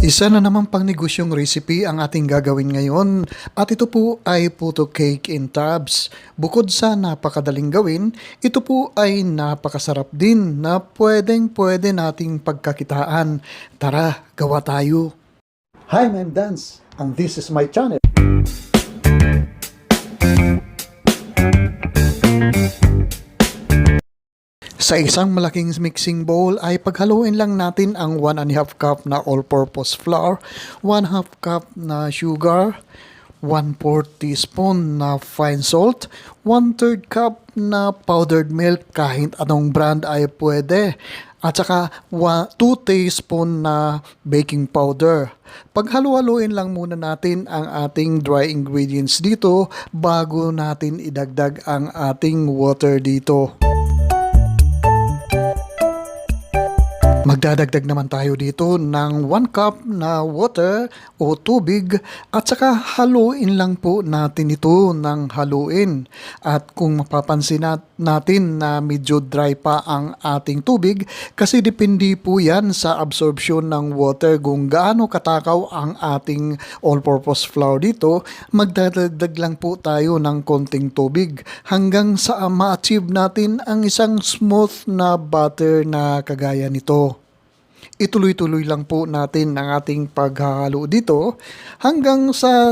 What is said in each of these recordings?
Isa na namang pangnegosyong recipe ang ating gagawin ngayon at ito po ay puto cake in tubs. Bukod sa napakadaling gawin, ito po ay napakasarap din na pwedeng-pwede nating pagkakitaan. Tara, gawa tayo! Hi, I'm Dance and this is my channel. Sa isang malaking mixing bowl ay paghaluin lang natin ang 1½ cup na all-purpose flour, 1/2 cup na sugar, 1/4 teaspoon na fine salt, 1/3 cup na powdered milk kahit anong brand ay pwede, at saka 2 teaspoon na baking powder. Paghalu-haluin lang muna natin ang ating dry ingredients dito bago natin idagdag ang ating water dito. Magdadagdag naman tayo dito ng 1 cup na water o tubig at saka haluin lang po natin ito ng haluin. At kung mapapansin natin na medyo dry pa ang ating tubig kasi depende po yan sa absorption ng water kung gaano katakaw ang ating all-purpose flour dito, magdadagdag lang po tayo ng konting tubig hanggang sa ma-achieve natin ang isang smooth na butter na kagaya nito. Ituloy-tuloy lang po natin ang ating paghahalo dito hanggang sa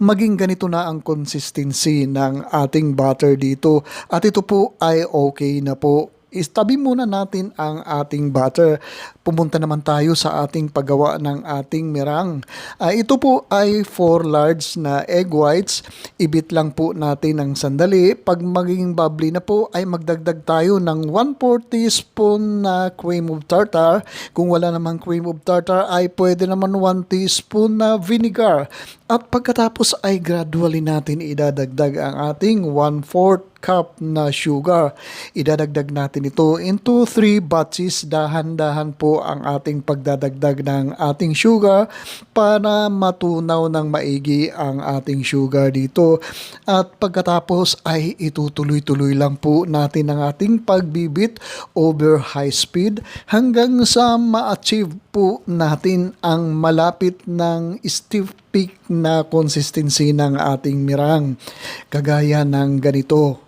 maging ganito na ang consistency ng ating butter dito. At ito po ay okay na po. Istabi muna natin ang ating butter. Pumunta naman tayo sa ating paggawa ng ating meringue. Ito po ay 4 large na egg whites. Ibit lang po natin ng sandali. Pag maging bubbly na po ay magdagdag tayo ng 1/4 teaspoon na cream of tartar. Kung wala namang cream of tartar ay pwede naman 1 teaspoon na vinegar. At pagkatapos ay gradually natin idadagdag ang ating 1/4 cup na sugar. Idadagdag natin ito into 3 batches. Dahan-dahan po ang ating pagdadagdag ng ating sugar para matunaw ng maigi ang ating sugar dito. At pagkatapos ay itutuloy-tuloy lang po natin ang ating pagbibit over high speed hanggang sa ma-achieve po natin ang malapit ng stiff peak na consistency ng ating meringue. Kagaya ng ganito.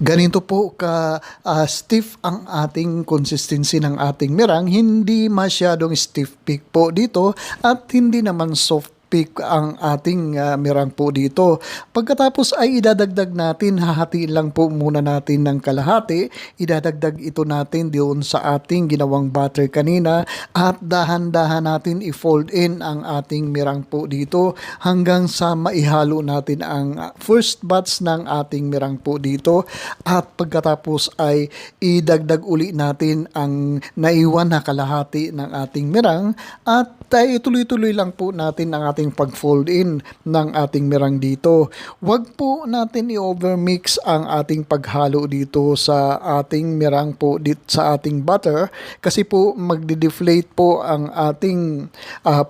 Ganito po ka stiff ang ating consistency ng ating meringue, hindi masyadong stiff peak po dito at hindi naman soft peak ang ating meringue po dito. Pagkatapos ay idadagdag natin, hahatiin lang po muna natin ng kalahati, idadagdag ito natin doon sa ating ginawang butter kanina at dahan-dahan natin i-fold in ang ating meringue po dito hanggang sa maihalo natin ang first batch ng ating meringue po dito at pagkatapos ay idagdag uli natin ang naiwan na kalahati ng ating meringue at ituloy-tuloy lang po natin ang ating pag-fold in ng ating meringue dito. Huwag po natin i-overmix ang ating paghalo dito sa ating meringue po dito sa ating butter kasi po magde-deflate po ang ating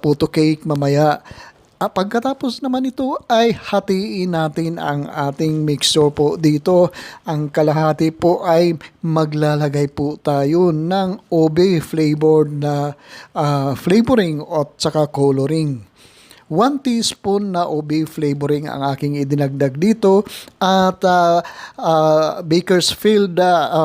puto cake mamaya. Pagkatapos naman ito ay hatiin natin ang ating mixture po dito. Ang kalahati po ay maglalagay po tayo ng ube flavored na flavoring at saka coloring. 1 teaspoon na ube flavoring ang aking idinagdag dito at Bakersfield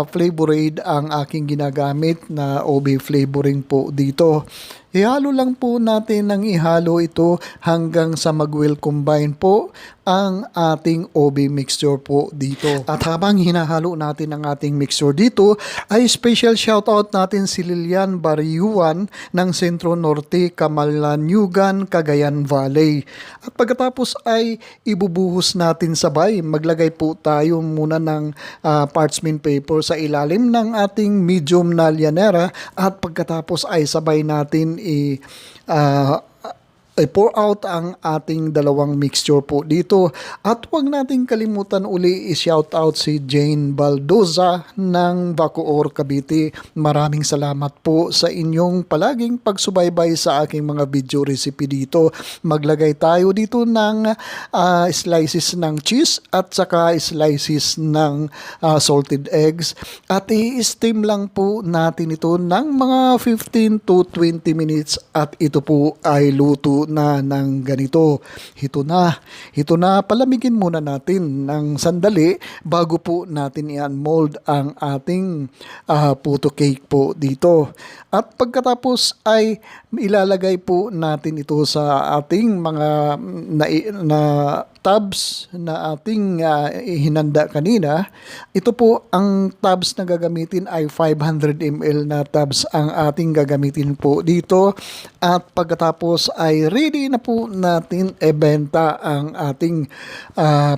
Flavorade ang aking ginagamit na ube flavoring po dito. Ihalo lang po natin ng ihalo ito hanggang sa mag-well combine po ang ating ube mixture po dito. At habang hinahalo natin ang ating mixture dito, ay special shoutout natin si Lilian Barriuan ng Centro Norte, Camalaniugan, Cagayan Valley. At pagkatapos ay ibubuhos natin sabay. Maglagay po tayo muna ng parchment paper sa ilalim ng ating medium na lyanera at pagkatapos ay sabay natin pour out ang ating dalawang mixture po dito. At huwag nating kalimutan uli i-shout out si Jane Baldoza ng Bacoor, Cavite. Maraming salamat po sa inyong palaging pagsubaybay sa aking mga video recipe dito. Maglagay tayo dito ng slices ng cheese at saka slices ng salted eggs. At i-steam lang po natin ito ng mga 15 to 20 minutes at ito po ay luto na ng ganito. Ito na, palamigin muna natin ng sandali bago po natin i-unmold ang ating puto cake po dito. At pagkatapos ay ilalagay po natin ito sa ating mga na tubs na ating hinanda kanina. Ito po, ang tubs na gagamitin ay 500 ml na tubs ang ating gagamitin po dito. At pagkatapos ay ready na po natin ibenta ang ating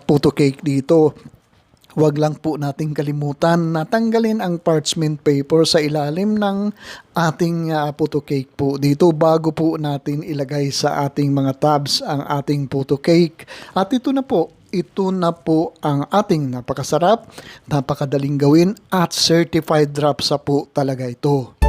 puto cake dito. Huwag lang po nating kalimutan na tanggalin ang parchment paper sa ilalim ng ating puto cake po dito bago po natin ilagay sa ating mga tabs ang ating puto cake. At ito na po ang ating napakasarap, napakadaling gawin at certified rapsa po talaga ito.